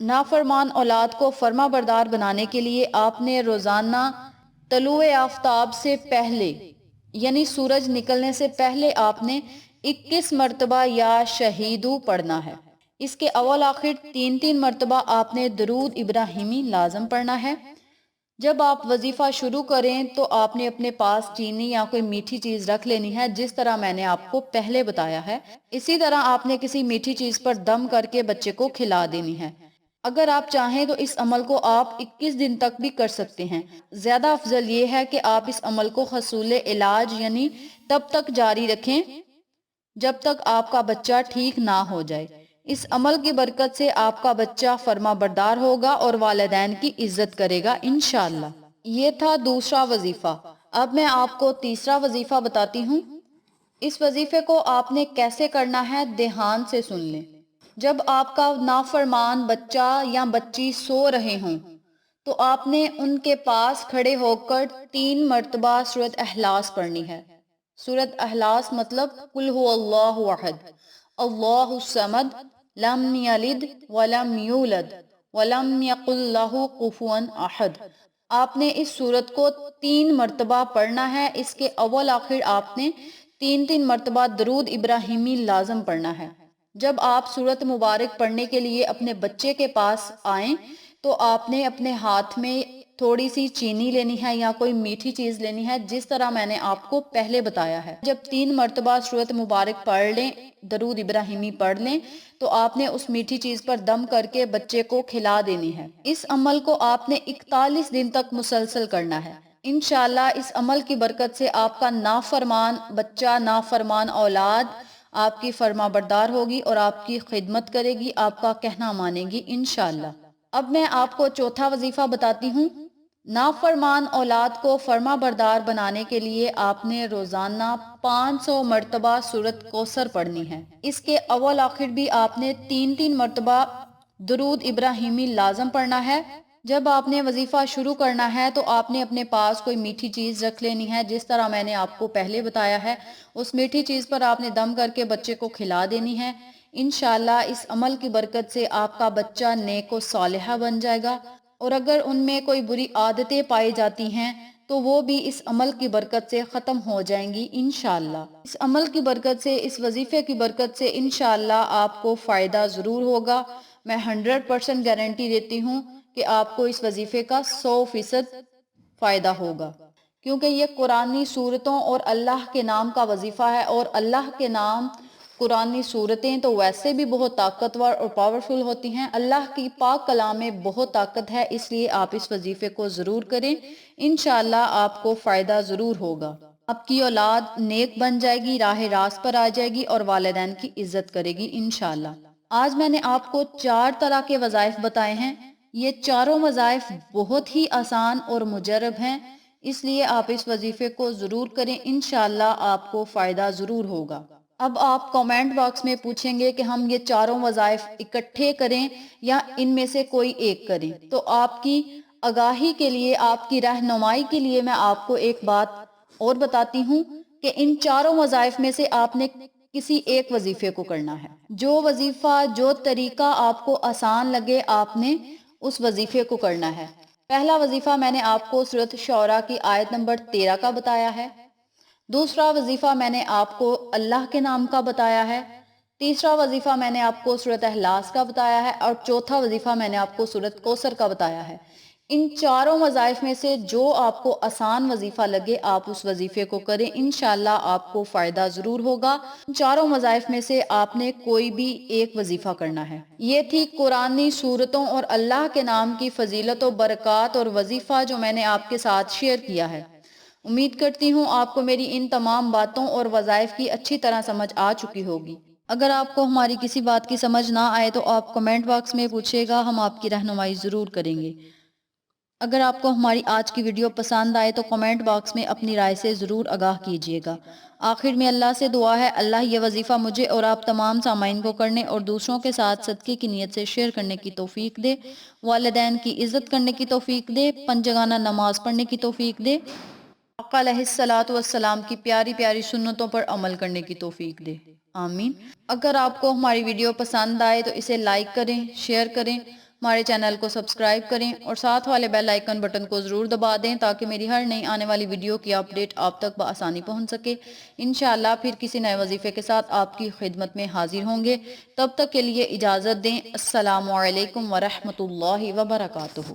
نافرمان اولاد کو فرما بردار بنانے کے لیے آپ نے روزانہ طلوع آفتاب سے پہلے یعنی سورج نکلنے سے پہلے آپ نے 21 مرتبہ یا شہیدو پڑھنا ہے۔ اس کے اول آخر 3 مرتبہ آپ نے درود ابراہیمی لازم پڑھنا ہے۔ جب آپ وظیفہ شروع کریں تو آپ نے اپنے پاس چینی یا کوئی میٹھی چیز رکھ لینی ہے، جس طرح میں نے آپ کو پہلے بتایا ہے۔ اسی طرح آپ نے کسی میٹھی چیز پر دم کر کے بچے کو کھلا دینی ہے۔ اگر آپ چاہیں تو اس عمل کو آپ 21 دن تک بھی کر سکتے ہیں۔ زیادہ افضل یہ ہے کہ آپ اس عمل کو حصول علاج یعنی تب تک جاری رکھیں جب تک آپ کا بچہ ٹھیک نہ ہو جائے۔ اس عمل کی برکت سے آپ کا بچہ فرما بردار ہوگا اور والدین کی عزت کرے گا انشاءاللہ۔ یہ تھا دوسرا وظیفہ۔ اب میں آپ کو تیسرا وظیفہ بتاتی ہوں۔ اس وظیفے کو آپ نے کیسے کرنا ہے دھیان سے سن لیں۔ جب آپ کا نافرمان بچہ یا بچی سو رہے ہوں تو آپ نے ان کے پاس کھڑے ہو کر 3 مرتبہ سورۃ اخلاص پڑھنی ہے۔ سورۃ اخلاص مطلب قل هو اللہ احد، اللہ الصمد، لم یلد ولم یولد ولم یکن لہ کفوا احد۔ آپ نے اس سورت کو 3 مرتبہ پڑھنا ہے۔ اس کے اول آخر آپ نے 3 مرتبہ درود ابراہیمی لازم پڑھنا ہے۔ جب آپ سورت مبارک پڑھنے کے لیے اپنے بچے کے پاس آئیں تو آپ نے اپنے ہاتھ میں تھوڑی سی چینی لینی ہے یا کوئی میٹھی چیز لینی ہے، جس طرح میں نے آپ کو پہلے بتایا ہے۔ جب 3 مرتبہ سورت مبارک پڑھ لیں، درود ابراہیمی پڑھ لیں، تو آپ نے اس میٹھی چیز پر دم کر کے بچے کو کھلا دینی ہے۔ اس عمل کو آپ نے 41 دن تک مسلسل کرنا ہے۔ انشاءاللہ اس عمل کی برکت سے آپ کا نافرمان بچہ، نافرمان اولاد آپ کی فرما بردار ہوگی اور آپ کی خدمت کرے گی، آپ کا کہنا مانے گی انشاءاللہ۔ اب میں آپ کو چوتھا وظیفہ بتاتی ہوں۔ نافرمان اولاد کو فرما بردار بنانے کے لیے آپ نے روزانہ 500 مرتبہ سورت کوثر پڑھنی ہے۔ اس کے اول آخر بھی آپ نے 3 مرتبہ درود ابراہیمی لازم پڑھنا ہے۔ جب آپ نے وظیفہ شروع کرنا ہے تو آپ نے اپنے پاس کوئی میٹھی چیز رکھ لینی ہے، جس طرح میں نے آپ کو پہلے بتایا ہے۔ اس میٹھی چیز پر آپ نے دم کر کے بچے کو کھلا دینی ہے۔ انشاءاللہ اس عمل کی برکت سے آپ کا بچہ نیک و صالحہ بن جائے گا، اور اگر ان میں کوئی بری عادتیں پائی جاتی ہیں تو وہ بھی اس عمل کی برکت سے ختم ہو جائیں گی انشاءاللہ۔ اس عمل کی برکت سے، اس وظیفے کی برکت سے انشاءاللہ آپ کو فائدہ ضرور ہوگا۔ میں 100% گارنٹی دیتی ہوں کہ آپ کو اس وظیفے کا 100% فائدہ ہوگا، کیونکہ یہ قرآنی صورتوں اور اللہ کے نام کا وظیفہ ہے، اور اللہ کے نام قرآنی صورتیں تو ویسے بھی بہت طاقتور اور پاورفل ہوتی ہیں۔ اللہ کی پاک کلام میں بہت طاقت ہے، اس لیے آپ اس وظیفے کو ضرور کریں، انشاءاللہ آپ کو فائدہ ضرور ہوگا۔ آپ کی اولاد نیک بن جائے گی، راہ راست پر آ جائے گی اور والدین کی عزت کرے گی انشاءاللہ۔ آج میں نے آپ کو 4 طرح کے وظائف بتائے ہیں۔ یہ چاروں وظائف بہت ہی آسان اور مجرب ہیں، اس لیے آپ اس وظیفے کو ضرور کریں، انشاءاللہ آپ کو فائدہ ضرور ہوگا۔ اب آپ کامنٹ باکس میں پوچھیں گے کہ ہم یہ چاروں وظائف اکٹھے کریں یا ان میں سے کوئی ایک کریں، تو آپ کی آگاہی کے لیے، آپ کی رہنمائی کے لیے میں آپ کو ایک بات اور بتاتی ہوں کہ ان چاروں وظائف میں سے آپ نے کسی ایک وظیفے کو کرنا ہے۔ جو وظیفہ، جو طریقہ آپ کو آسان لگے، آپ نے اس وظیفے کو کرنا ہے۔ پہلا وظیفہ میں نے آپ کو سورۃ شعراء کی آیت نمبر 13 کا بتایا ہے۔ دوسرا وظیفہ میں نے آپ کو اللہ کے نام کا بتایا ہے۔ تیسرا وظیفہ میں نے آپ کو سورۃ اخلاص کا بتایا ہے، اور چوتھا وظیفہ میں نے آپ کو سورۃ کوثر کا بتایا ہے۔ ان چاروں وظائف میں سے جو آپ کو آسان وظیفہ لگے، آپ اس وظیفے کو کریں، انشاءاللہ آپ کو فائدہ ضرور ہوگا۔ ان چاروں وظائف میں سے آپ نے کوئی بھی ایک وظیفہ کرنا ہے۔ یہ تھی قرآنی صورتوں اور اللہ کے نام کی فضیلت و برکات اور وظیفہ جو میں نے آپ کے ساتھ شیئر کیا ہے۔ امید کرتی ہوں آپ کو میری ان تمام باتوں اور وظائف کی اچھی طرح سمجھ آ چکی ہوگی۔ اگر آپ کو ہماری کسی بات کی سمجھ نہ آئے تو آپ کمنٹ باکس میں پوچھے گا، ہم آپ کی رہنمائی ضرور کریں گے۔ اگر آپ کو ہماری آج کی ویڈیو پسند آئے تو کمنٹ باکس میں اپنی رائے سے ضرور آگاہ کیجیے گا۔ آخر میں اللہ سے دعا ہے، اللہ یہ وظیفہ مجھے اور آپ تمام سامعین کو کرنے اور دوسروں کے ساتھ صدقے کی نیت سے شیئر کرنے کی توفیق دے، والدین کی عزت کرنے کی توفیق دے، پنجگانہ نماز پڑھنے کی توفیق دے، آقا علیہ الصلوۃ والسلام کی پیاری پیاری سنتوں پر عمل کرنے کی توفیق دے، آمین۔ اگر آپ کو ہماری ویڈیو پسند آئے تو اسے لائک کریں، شیئر کریں، ہمارے چینل کو سبسکرائب کریں اور ساتھ والے بیل آئیکن بٹن کو ضرور دبا دیں تاکہ میری ہر نئی آنے والی ویڈیو کی اپڈیٹ آپ تک بآسانی پہنچ سکے۔ انشاءاللہ پھر کسی نئے وظیفے کے ساتھ آپ کی خدمت میں حاضر ہوں گے۔ تب تک کے لیے اجازت دیں۔ السلام علیکم ورحمۃ اللہ وبرکاتہ۔